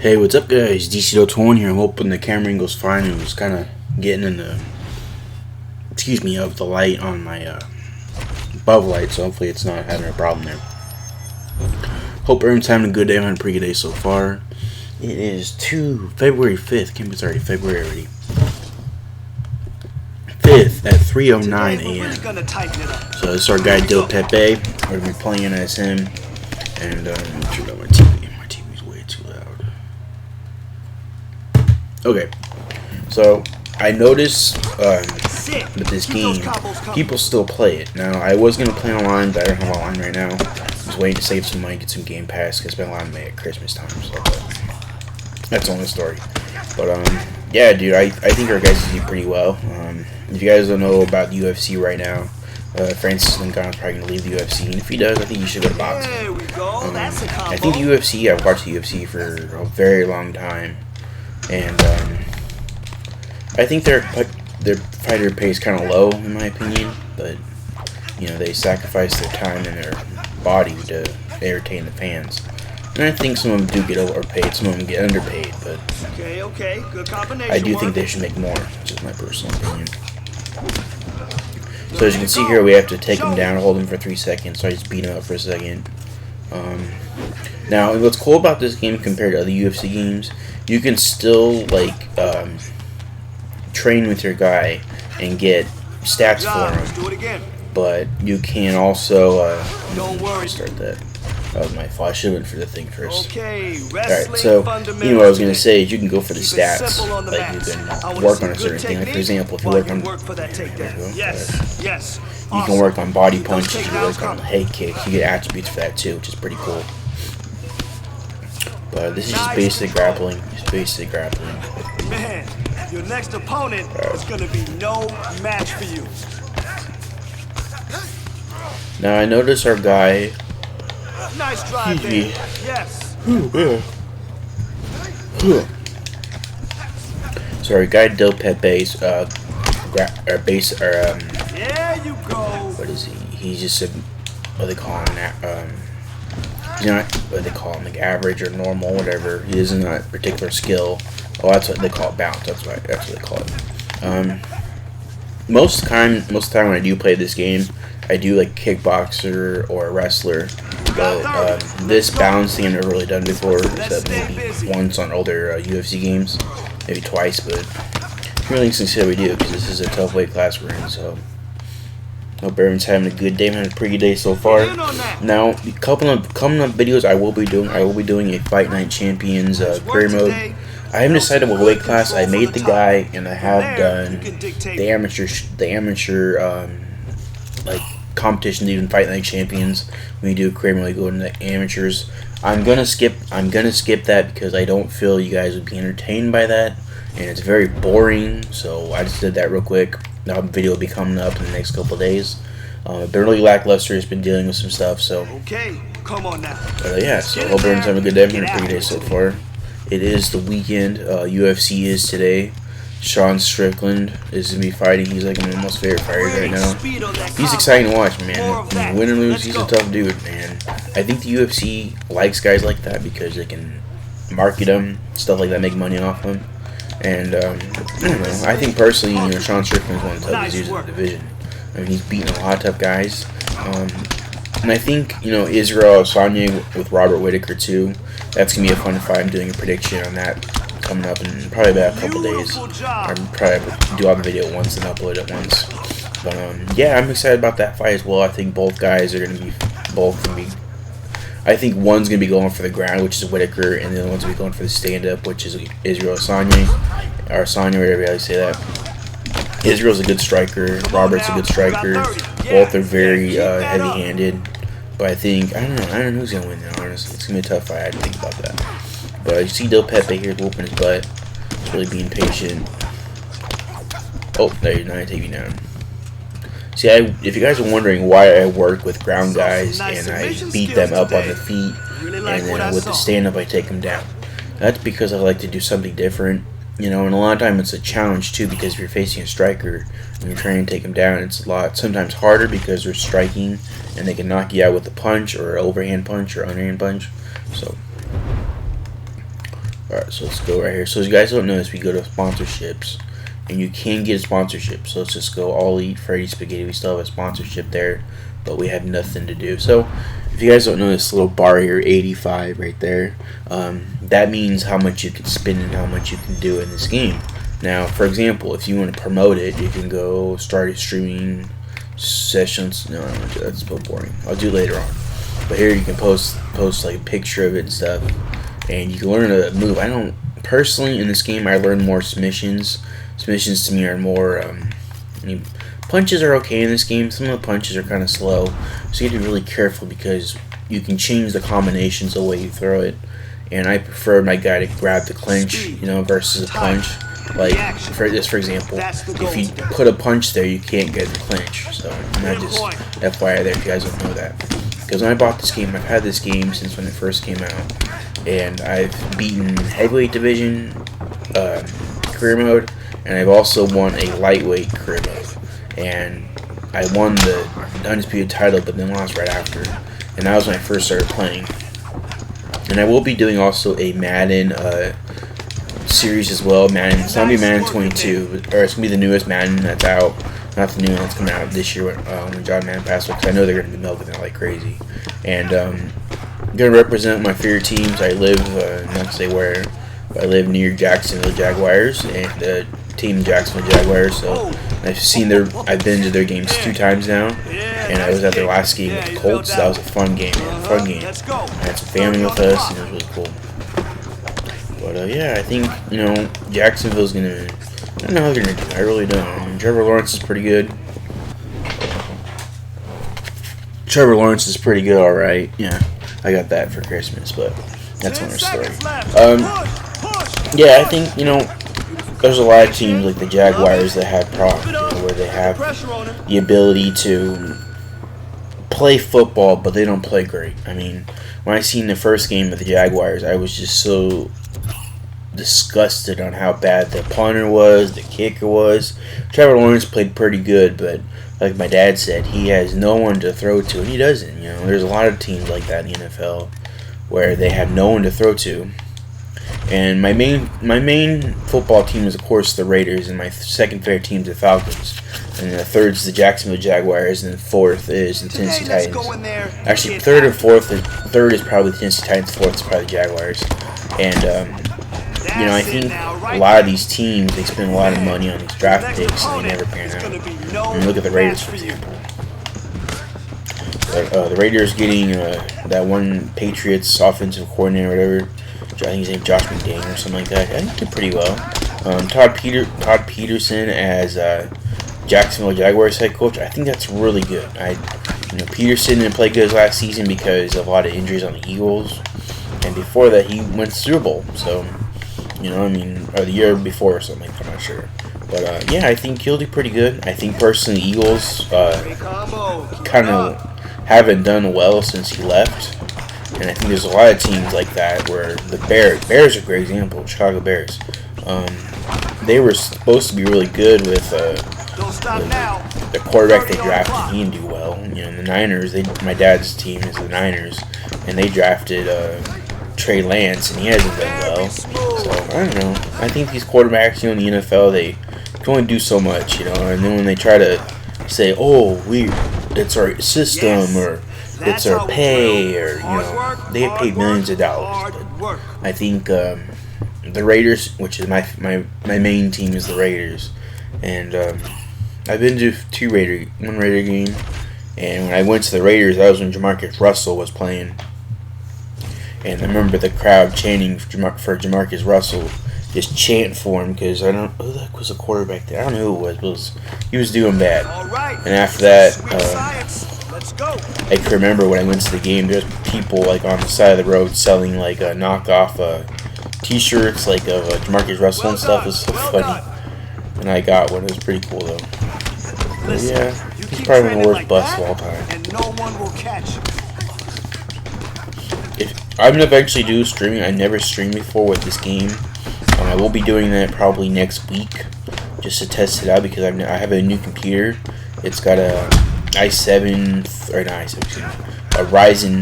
Hey, what's up, guys? DC.21 here. I'm hoping the camera angle's fine. I was kind of getting in the, of the light on my above light, so hopefully it's not having a problem there. Hope everyone's having a good day. I'm having a pretty good day so far. It is February 5th. Can't be sorry, February already. 5th at 3:09 a.m. So this is our guy Del Pepe. We're gonna be playing as him, and turn on my TV. My TV's way too loud. Okay, so I noticed with this game, people still play it. Now, I was going to play online, but I don't have online right now. I was waiting to save some money, get some Game Pass, because I spent a lot of money at Christmas time, so that's the only story. But, yeah, dude, I think our guys do pretty well. If you guys don't know about the UFC right now, Francis Ngannou's probably going to leave the UFC, and if he does, I think you should go to boxing. I think the UFC, I've watched the UFC for a very long time, and I think their fighter pay is kind of low, in my opinion, but, you know, they sacrifice their time and their body to entertain the fans. And I think some of them do get overpaid, some of them get underpaid, but good combination. I do think they should make more, which is my personal opinion. So as you can see here, we have to take him down, hold him for 3 seconds, so I just beat him up for a second. Now, what's cool about this game compared to other UFC games, you can still, like, train with your guy and get stats for him, but you can also start that. That was my fault. I should have went for the thing first. Alright, so you know what I was going to say is you can go for the stats. Like, you can work on a certain thing. Like, for example, if you work on, you can work on body punches, you can work on head kicks. You get attributes for that too, which is pretty cool. But this is just basic grappling. Man, your next opponent is going to be no match for you. Now I notice our guy. Nice drive there. Yes. So our guy Del Pepe's there you go. What is he? He's just a what they call him he's not what they call him, like average or normal, whatever. He isn't a particular skill. Oh, that's what they call it, bounce. That's what they call it. Most of the time when I do play this game, I do like kickboxer or a wrestler. But this bounce thing I've never really done before, except maybe once on older UFC games, maybe twice. But it's really interesting to see how we do, because this is a tough weight class we're in. So hope everyone's having a good day. I'm having a pretty good day so far. Now, coming up videos I will be doing a Fight Night Champions career mode. I haven't decided what weight class. I made the guy, and I have done the amateur like competitions, even Fight Night Champions. When you do a career mode, you go into the amateurs. I'm gonna skip that because I don't feel you guys would be entertained by that, and it's very boring. So I just did that real quick. The video will be coming up in the next couple of days. Been really lackluster. It's been dealing with some stuff. So come on now. Yeah. So hope everyone's having a good day. I'm having a pretty good day so far. It is the weekend. UFC is today. Sean Strickland is going to be fighting. He's like my most favorite fighter right now. He's exciting to watch, man. Win or lose, he's a tough dude, man. I think the UFC likes guys like that because they can market them, stuff like that, make money off them. And, I don't know. I think personally, you know, Sean Strickland is one of the toughest dudes in the division. I mean, he's beaten a lot of tough guys. And I think, you know, Israel Adesanya with Robert Whittaker, too. That's going to be a fun fight. I'm doing a prediction on that coming up in probably about a couple days. I'll probably do all the video at once and upload it once. But, yeah, I'm excited about that fight as well. I think both guys are going to be, I think one's going to be going for the ground, which is Whittaker, and the other one's going to be going for the stand-up, which is Israel Adesanya, or Adesanya, whatever you say that. Israel's a good striker. Robert's a good striker. Both are very heavy-handed. But I think, I don't know who's going to win now, honestly. It's going to be a tough fight. I didn't think about that. But you see Del Pepe here whooping his butt. He's really being patient. Oh, there you go. Now I take you down. See, if you guys are wondering why I work with ground guys and I beat them up on the feet, and then with the stand-up I take them down. That's because I like to do something different. You know, and a lot of time it's a challenge too, because if you're facing a striker and you're trying to take them down, it's a lot sometimes harder because they're striking and they can knock you out with a punch or an overhand punch or underhand punch. So Alright, so let's go right here. So as you guys don't know this, we go to sponsorships. And you can get a sponsorship. So let's just go All Eat Freddy Spaghetti. We still have a sponsorship there, but we have nothing to do. So if you guys don't know this little bar here, 85 right there, that means how much you can spend and how much you can do in this game. Now, for example, if you want to promote it, you can go start a streaming sessions. No, that's so boring. I'll do it later on. But here you can post like a picture of it and stuff, and you can learn a move. I don't personally in this game. I learned more submissions. Submissions to me are more. I mean, punches are okay in this game. Some of the punches are kind of slow, so you have to be really careful because you can change the combinations the way you throw it. And I prefer my guy to grab the clinch, you know, versus a punch. Like for example, if you put a punch there, you can't get the clinch. So not just FYI there if you guys don't know that. Because when I bought this game, I've had this game since when it first came out, and I've beaten heavyweight division career mode, and I've also won a lightweight career mode. And I won the undisputed title, but then lost right after. And that was when I first started playing. And I will be doing also a Madden series as well. Madden, it's not gonna be Madden 22, or it's gonna be the newest Madden that's out. Not the new one that's coming out this year when John Madden passed away, because I know they're gonna be milking it like crazy. And I'm gonna represent my favorite teams. I live, not to say where, but I live near Jacksonville Jaguars, and the team Jacksonville Jaguars. So I've been to their games 2 times now, and I was at their last game with the Colts. That was a fun game, man. Fun game. I had some family with us, and it was really cool. But yeah, I think, you know, Jacksonville's gonna. I don't know how they're gonna do. I really don't. I mean, Trevor Lawrence is pretty good. All right. Yeah, I got that for Christmas, but that's another story. Yeah, I think, you know, there's a lot of teams like the Jaguars that have problems, you know, where they have the ability to play football, but they don't play great. I mean, when I seen the first game of the Jaguars, I was just so disgusted on how bad the punter was, the kicker was. Trevor Lawrence played pretty good, but like my dad said, he has no one to throw to, and he doesn't. You know, there's a lot of teams like that in the NFL where they have no one to throw to. And my main football team is, of course, the Raiders, and my second favorite team is the Falcons. And the third is the Jacksonville Jaguars, and the fourth is the Tennessee Titans. Actually, third and fourth, third is probably the Tennessee Titans, fourth is probably the Jaguars. And you know, I think a lot of these teams, they spend a lot of money on these draft picks and they never pan out. I mean, look at the Raiders, for example. The Raiders getting that one Patriots offensive coordinator, whatever. I think his name Josh McDaniels or something like that. I think he did pretty well. Todd Peterson as Jacksonville Jaguars head coach. I think that's really good. Peterson didn't play good last season because of a lot of injuries on the Eagles, and before that he went to the Super Bowl. So, you know, I mean, or the year before or something. I'm not sure, but yeah, I think he'll do pretty good. I think personally, the Eagles kind of haven't done well since he left. And I think there's a lot of teams like that where the Bears are a great example, Chicago Bears. They were supposed to be really good with the quarterback they drafted. He didn't do well. You know, the Niners, my dad's team is the Niners, and they drafted Trey Lance, and he hasn't done well. So, I don't know. I think these quarterbacks, you know, in the NFL, they can only do so much, you know. And then when they try to say, oh, it's our system, or it's our pay, or, you know, they get paid millions of dollars. But I think the Raiders, which is my main team, is the Raiders, and I've been to one Raider game, and when I went to the Raiders, that was when Jamarcus Russell was playing, and I remember the crowd chanting for Jamarcus Russell, just chanting for him, because I don't know who the heck was the quarterback there. I don't know who it was, but he was doing bad. And after that, I can remember when I went to the game, there's people like on the side of the road selling like knockoff T-shirts like of Jamarcus Russell and stuff. It was so funny, and I got one. It was pretty cool though. But yeah, he's probably one of the worst busts of all time. If I'm gonna eventually do streaming, I never streamed before with this game. I will be doing that probably next week, just to test it out, because I have a new computer. It's got a Ryzen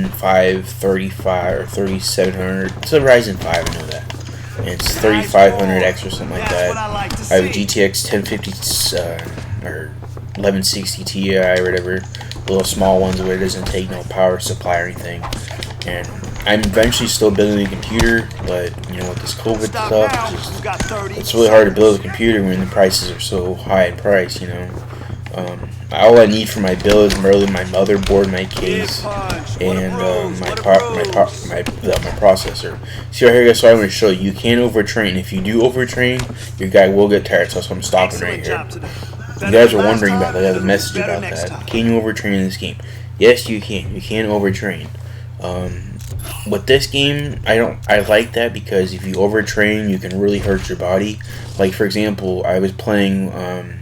5 35 or 3700. It's a Ryzen 5, I know that. and it's 3,500X or something like that. I have a GTX 1050 or 1160 Ti or whatever, little small ones where it doesn't take no power supply or anything. And I'm eventually still building a computer, but you know, with this COVID stuff, it's really hard to build a computer when the prices are so high in price. You know, all I need for my build is really my motherboard, my case, and my processor. See right here, guys. So I'm going to show you. You can't overtrain. If you do overtrain, your guy will get tired. So that's what I'm stopping right here. You guys are wondering about that. I have a message about that. Can you overtrain in this game? Yes, you can. You can overtrain. With this game, I like that because if you overtrain, you can really hurt your body. Like for example, I was playing on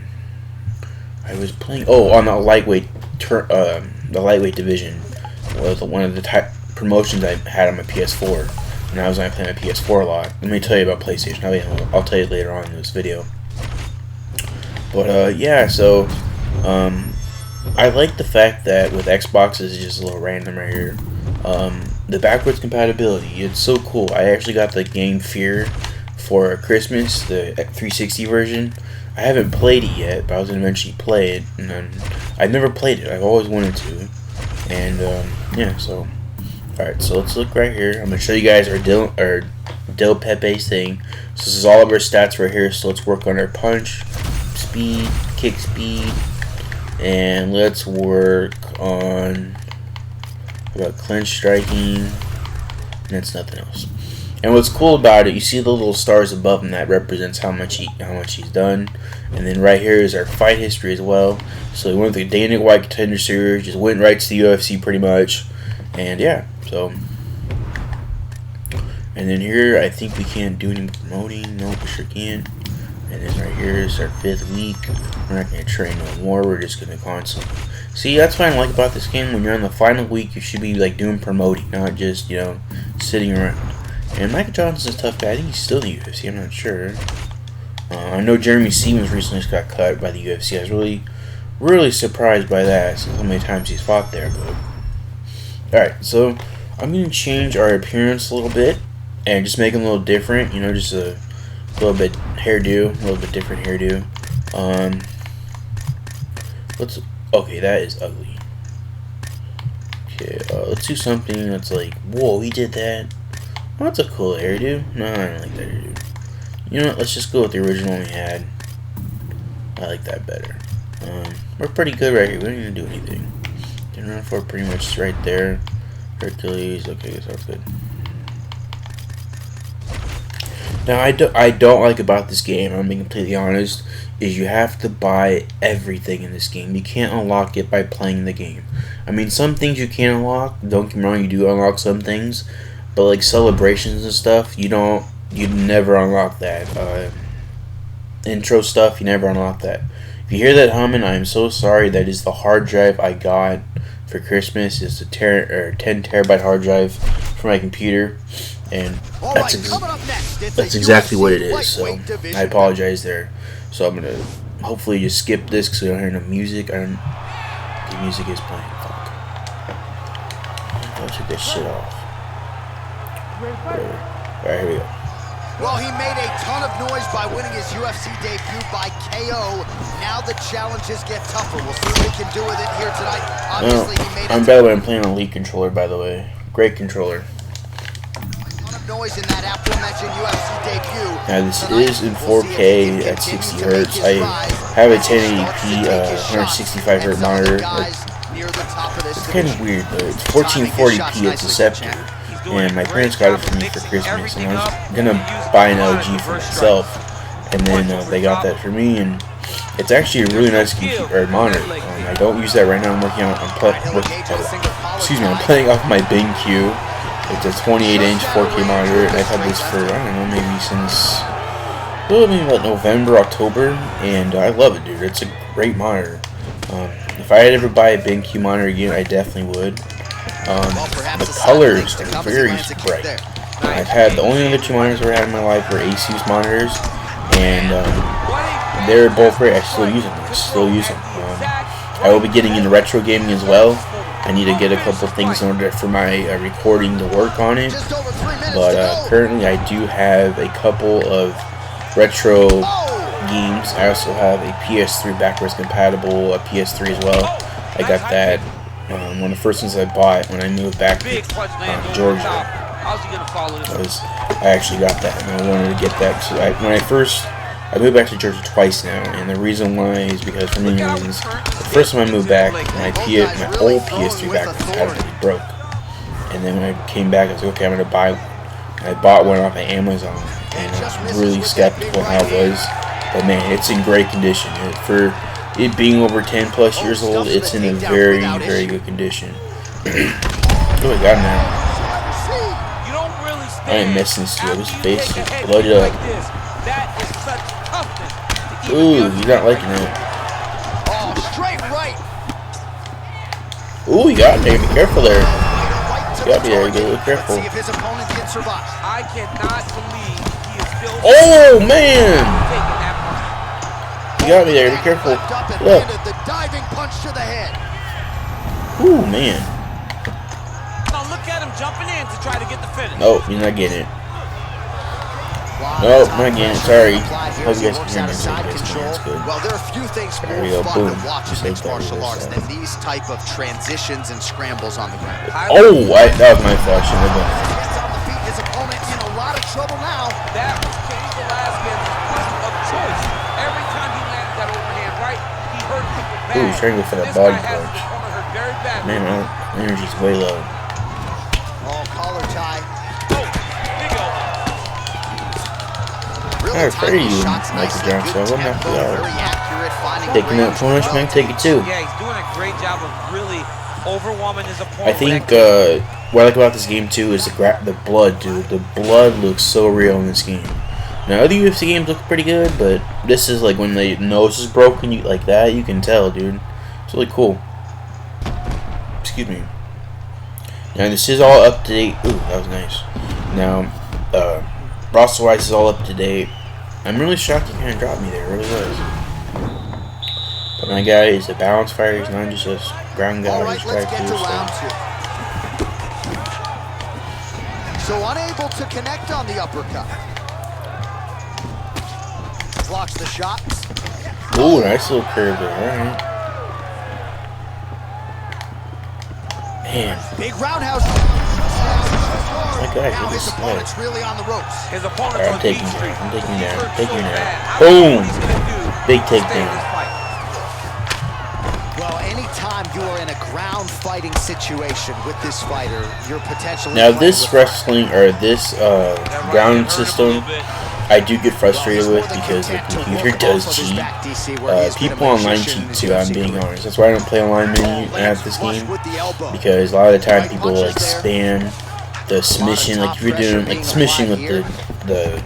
the lightweight division was one of the promotions I had on my PS4, and I was playing my PS4 a lot. Let me tell you about PlayStation. I'll tell you later on in this video. But yeah, so I like the fact that with Xbox it's just a little random right here. The backwards compatibility, it's so cool. I actually got the game Fear for Christmas, the 360 version. I haven't played it yet, but I was gonna eventually play it, and I've never played it. I've always wanted to, and yeah. So, all right. So let's look right here. I'm gonna show you guys our Del Pepe's thing. So this is all of our stats right here. So let's work on our punch, speed, kick speed, and let's work on about clinch striking, and that's nothing else. And what's cool about it, you see the little stars above him, that represents how much he's done. And then right here is our fight history as well. So he went with the Dana White Contender Series, just went right to the UFC pretty much, and yeah. So, and then here I think we can't do any promoting. No, we sure can't. And then right here is our 5th week. We're not gonna train no more. We're just gonna constantly. See, that's what I like about this game. When you're on the final week, you should be like doing promoting, not just, you know, sitting around. And Michael Johnson's a tough guy. I think he's still in the UFC. I'm not sure. I know Jeremy Stevens recently just got cut by the UFC. I was really surprised by that. So how many times he's fought there. But all right, so I'm gonna change our appearance a little bit and just make him a little different. You know, just a little bit hairdo, a little bit different hairdo. Okay, that is ugly. Okay, let's do something that's like, whoa, he did that. Well, that's a cool hairdo. No, I don't like that hairdo. You know what, let's just go with the original one we had. I like that better. We're pretty good right here. We don't even do anything. Can run for pretty much right there. Hercules, okay, sounds good. Now, I don't like about this game, I'm being completely honest, is you have to buy everything in this game. You can't unlock it by playing the game. I mean, some things you can unlock. Don't get me wrong, you do unlock some things, but like celebrations and stuff, you never unlock that. Intro stuff, you never unlock that. If you hear that humming, I am so sorry. That is the hard drive I got for Christmas. It's a 10 terabyte hard drive for my computer, and that's exactly what it is. So I apologize there. So I'm gonna hopefully just skip this because we don't hear no music. The music is playing. Fuck. I'll take this shit off. Alright, here we go. Well, he made a ton of noise by winning his UFC debut by KO. Now the challenges get tougher. We'll see what he can do with it here tonight. Obviously, he made I'm better when I'm playing on Elite controller, by the way. Great controller. Noise in that aforementioned UFC debut. Now this is in 4K at 60 hertz. I have a 1080p 165 hertz monitor. It's kind of weird, but it's 1440p. It's deceptive. And my parents got it for me for Christmas, and I was gonna buy an LG for myself, and then they got that for me, and it's actually a really nice monitor. I don't use that right now. I'm playing off my BenQ. It's a 28-inch 4K monitor, and I've had this for, I don't know, maybe since, maybe about November, October, and I love it, dude. It's a great monitor. If I had ever buy a BenQ monitor again, I definitely would. The colors are very bright. I've had, the only other 2 monitors I had in my life were Asus monitors, and they're both great. I still use them. I will be getting into retro gaming as well. I need to get a couple things in order for my recording to work on it. But currently I do have a couple of retro games. I also have a PS3 backwards compatible, a PS3 as well. I got that one of the first ones I bought when I moved back to Georgia. I actually got that, and I wanted to get that. So I moved back to Georgia twice now, and the reason why is because for many reasons. The first time I moved back, my old PS3 backwards compatibility broke, and then when I came back, I was like, okay, I'm gonna buy one. I bought one off of Amazon, and I was really skeptical how it was. But man, it's in great condition. For it being over 10 plus years old, it's in a very, very good condition. Oh, I got him now. I ain't messing this dude. His face is blooded up. Ooh, he's not liking that. Ooh, he got me. Be careful there. You got me there. Be a little careful. Oh, man! You got me there. Be careful. Look. Ooh, man. Nope, you're not getting it. Nope, not getting it. Sorry. Hope you guys can hear me. That's good. Well, there are a few things There we more go. fun Boom. than watching mixed martial arts than these type of transitions and scrambles on the ground. Oh, that was my fault. I shouldn't have done that. Gets on the feet, his opponent in a lot of trouble now. That was Cain Velasquez's point of choice. Every time he landed that overhand right, he hurt people bad. Ooh, he's trying to go for that This body guy has punch. his opponent hurt very badly. Man, my energy's way low. Oh, collar tie. I was afraid of you, Michael Johnson. I wouldn't have to go. Taking that punch, man, take it too. Yeah, he's doing a great job of really overwhelming his opponent. I think what I like about this game too is the blood, dude. The blood looks so real in this game. Now, other UFC games look pretty good, but this is like when the nose is broken, like that, you can tell, dude. It's really cool. Excuse me. Now, this is all up to date. Ooh, that was nice. Now, roster-wise is all up to date. I'm really shocked he kind of dropped me there. It really was. But my guy is a balance fighter. He's not just a ground guy. Right, let's get to round two. So unable to connect on the uppercut. Blocks the shot. Ooh, nice little curve there. All right. Man. Big roundhouse. My guy, Now look his at this opponent's really on the ropes. His opponent's Alright, on I'm taking Beach you Street. down. I'm taking you He's down. hurt Taking you so down. bad. I don't know Boom. what he's gonna do Big to stay in takedown. this fight. Well, anytime you are in a ground fighting situation with this fighter, you're potentially Now playing this with wrestling or this ground system, I do get frustrated with because the computer does cheat. People online cheat too. I'm being honest. That's why I don't play online many at this game, because a lot of the time people like spam the submission, like if you're doing like submission with the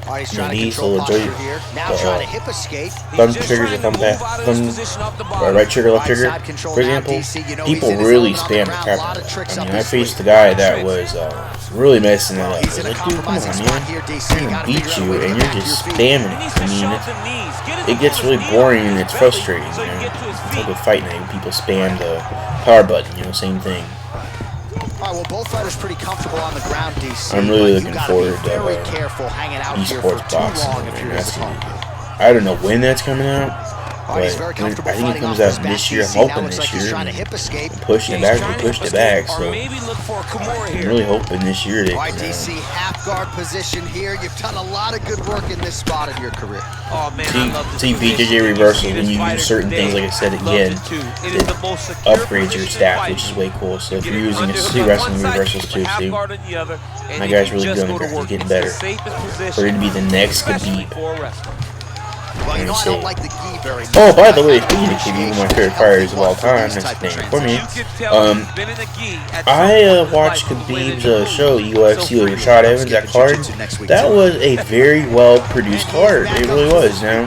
these little joint, thumb triggers or thumb right trigger, left trigger, for example, people really spam the crap out of that. I mean, I faced a guy that was really messing it up. I was like, dude, come on, man, I'm gonna beat you, and you're just spamming it. I mean, it gets really boring and it's frustrating. You know, it's like with Fight Night when people spam the power button. You know, same thing. All right, well, both fighters pretty comfortable on the ground, DC. I'm really looking forward to very careful hanging out here for esports too boxing. long if you're his opponent. I don't know when that's coming out, but He's very I comfortable think it fighting comes off out his back, this year. I'm DC. Now hoping looks like this he's year. trying to hip escape. Pushed it back. We pushed it back. So maybe look for a Kimura I'm here. really hoping this year they All right, can. DC, half guard position here. You've done a lot of good work in this spot in your career. Oh man, I love this See position. BJJ reversal when you use certain things, like I said Love again, it too. It is the most secure upgrades your position stats, to which is fight. way cool. So if Get you're it using under it, hook see on wrestling one side, reversals keep too. a half See, guard on the other, and my you guy's can really just doing go to it. work. He's getting It's the better. safest position, We're gonna be the next especially Khabib. for a wrestler. Well, you know, I don't like the gi very much. Oh, by the way, speaking of Khabib, one of my favorite fighters of all time, next thing for me. You can tell he's been in the gi at some I point in his watched life, the way that Khabib's he moves show, UFC so with freely. Rashad Evans, that card. That was a very well produced card. It really was. Now,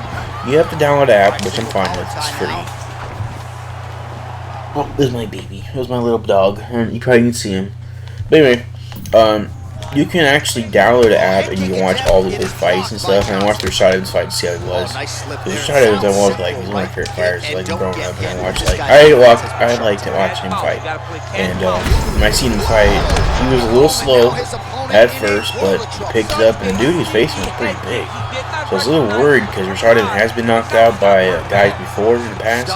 you have to download the app, which I'm fine with. It's free. Oh, this is my baby. It was my little dog. You probably can see him. But anyway, you can actually download an app and you can watch all of his fights and stuff. And I watched Rashad Evans fight to see how he was. Rashad Evans, I was like, he's one of my favorite fighters. Like growing up, and I watched I like to watch him fight. And when I seen him fight, he was a little slow at first, but he picked it up, and the dude he was facing was pretty big. So I was a little worried because Rashad Evans has been knocked out by guys before in the past.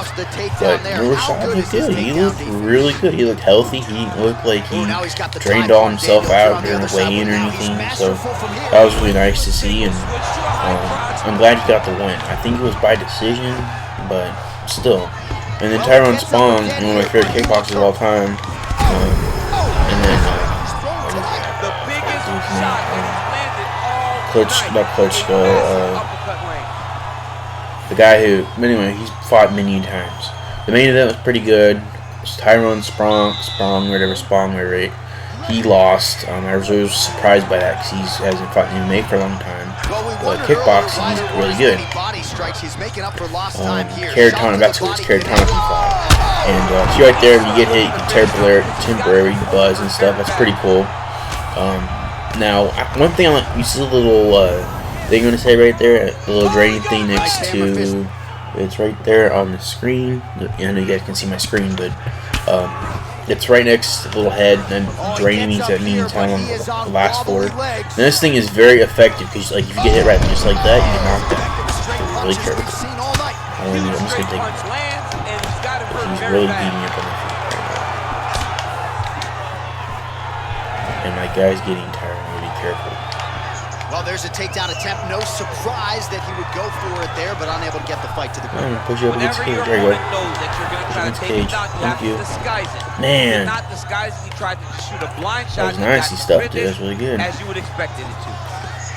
But Rashad looked good. He looked really good. He looked healthy. He looked like he drained all himself out during the weigh-in or anything. So that was really nice to see, and I'm glad he got the win. I think it was by decision, but still. And then Tyrone Spong, one of my favorite kickboxers of all time. And then Klitschko, the guy who, anyway, he's fought many times. The main event was pretty good. It was Tyrone Spong, whatever. He lost. I was really surprised by that because he hasn't fought in MMA for a long time. But kickboxing, he's really good. Caratana, that's who it's Caratana can fight. And see right there, when you get hit, you can temporary buzz and stuff. That's pretty cool. Now, one thing I like, you see the little thing I'm going to say right there, the little draining thing next to, it's right there on the screen. I know you guys can see my screen, but it's right next to the little head, and draining means how long it lasts for. And this thing is very effective because, like, if you get hit right just like that, you get knocked out. So really careful. I'm just gonna take it. But he's really beating up on the feet right now. And my guy's getting tired. I'm gonna be careful. Well, there's a takedown attempt. No surprise that he would go for it there, but unable to get the fight to the ground. Push you up against cage. There you go. Cage. Thank you. Man. Not disguise it. He tried to just shoot a blind That shot. was nice. He stuffed it. That's really good. As you would expect it to.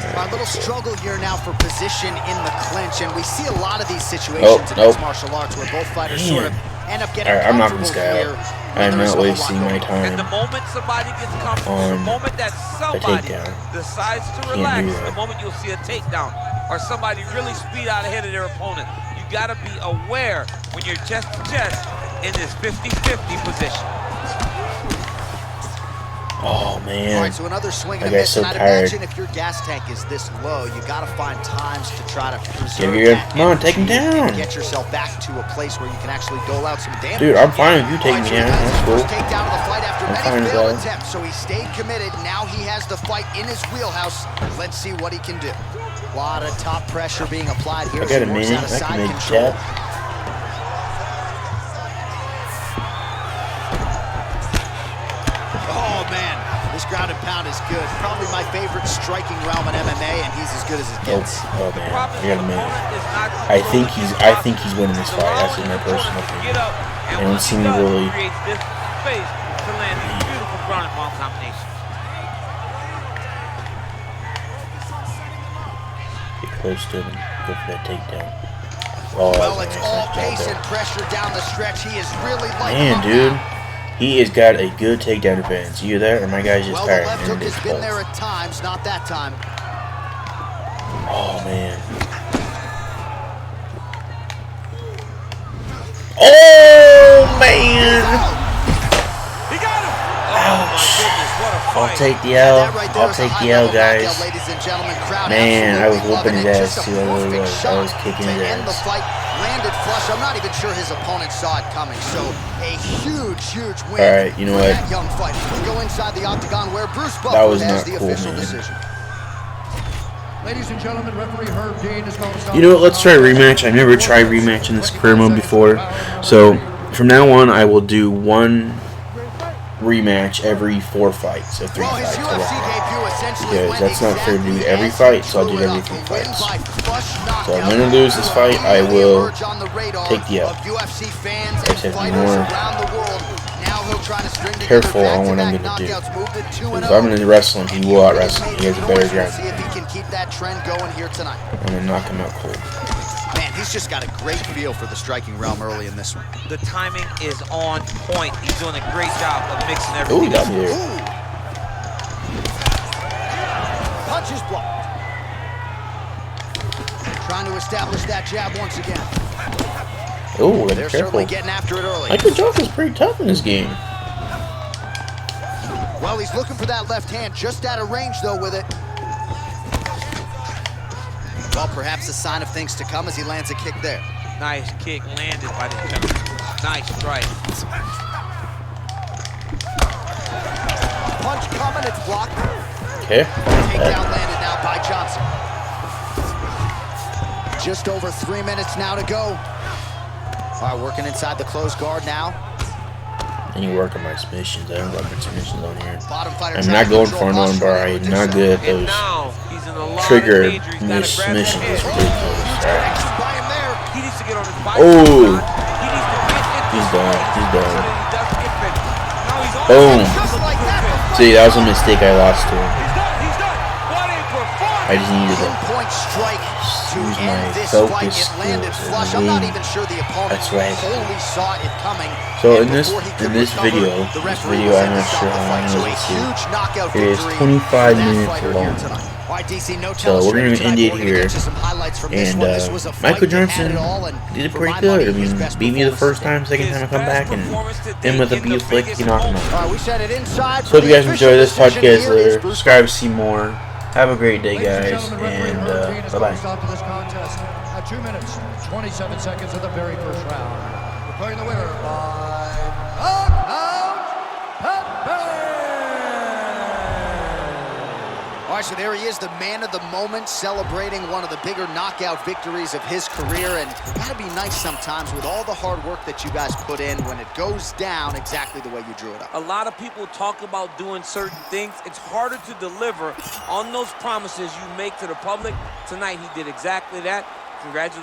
A little struggle here now for position in the clinch, and we see a lot of these situations in mixed martial arts where both fighters sort of end up getting I'm knocking this guy out. I'm not wasting my time the moment somebody gets comfortable, on the moment that somebody decides to relax, the moment you'll see a takedown or somebody really speed out ahead of their opponent. You got to be aware when you're chest to chest in this 50-50 position. Oh man. All right, so another swing I got so tired. Imagine if your gas tank is this low, you got to find times to try to preserve that. Come on, take him down. Get yourself back to a place where you can actually dole out some damage. Dude, I'm fine with you taking me down. That's cool. Takedown of the fight after I'm many fine failed with that. attempts, so he stayed committed. Now he has the fight in his wheelhouse. Let's see what he can do. A lot of top pressure being applied here. I got a minute. I can make that. Oh man, this ground and pound is good. Probably my favorite striking realm in MMA, and he's as good as it gets. Oh man, I got a minute. I think he's winning this fight. That's in my personal opinion. I don't see me really. Get close to him and go for that takedown. Oh, well, it's nice. all pace and pressure down the stretch. He is really like man, dude. He has got a good takedown defense. You hear that? Or my guy's just tired. The left hook has been there at times, not that time. Oh, man. Oh, man. He got him. Ouch. I'll take the L. I'll take the L, guys. Man, I was whooping his ass, too. I really was. I was kicking his ass. Landed flush. I'm not even sure his opponent saw it coming. So a huge win. All right, you know what? That young fight. We go inside the octagon where Bruce Buffer that was has not the cool, official man. decision. Ladies and gentlemen, referee Herb Dean is going to start. You know what? Let's try a rematch. I've never tried rematch in this career mode before, so from now on, I will do one rematch every 4 fights, or 3 fights. Because that's not fair to do every fight, so I'll do it every 3 fights. So I'm going to lose this fight, I will take the L. I just have to be more careful on what I'm going to do. Because if I'm going to wrestle him, he will out-wrestle me. He has a better ground. I'm going to knock him out cold. Man, he's just got a great feel for the striking realm early in this one. The timing is on point. He's doing a great job of mixing everything. Ooh, got me there. Punches blocked. Trying to establish that jab once again. Ooh, they're careful. certainly getting after it early. Michael Jones is pretty tough in this game. Well, he's looking for that left hand, just out of range, though, with it. Well, perhaps a sign of things to come as he lands a kick there. Nice kick landed by the gentleman. Nice strike. Punch coming, it's blocked. Okay. Takedown landed now by Johnson. Just over 3 minutes now to go. All right, working inside the closed guard now. And you work on my submissions. I don't got my submissions on here. I'm not going for an armbar. I'm not good at those trigger miss submissions. It's ridiculous. Right. Oh! He's done. He's done. Boom. See, that was a mistake I lost to him. I just needed to use my focus skills. That's right. So in this video, I'm not sure how long it is. It is 25 minutes long. So we're going to end it here. And Michael Johnson did it pretty good. I mean, beat me the first time, second time I come back, and then with a beat flick, he knocked him out. So if you guys enjoy this podcast, subscribe to see more. Have a great day, guys, and bye-bye. 2 minutes, 27 seconds of the very first round. Declaring the winner by knockout, All right, so there he is, the man of the moment, celebrating one of the bigger knockout victories of his career. And it's got to be nice sometimes with all the hard work that you guys put in when it goes down exactly the way you drew it up. A lot of people talk about doing certain things. It's harder to deliver on those promises you make to the public. Tonight, he did exactly that. Congratulations.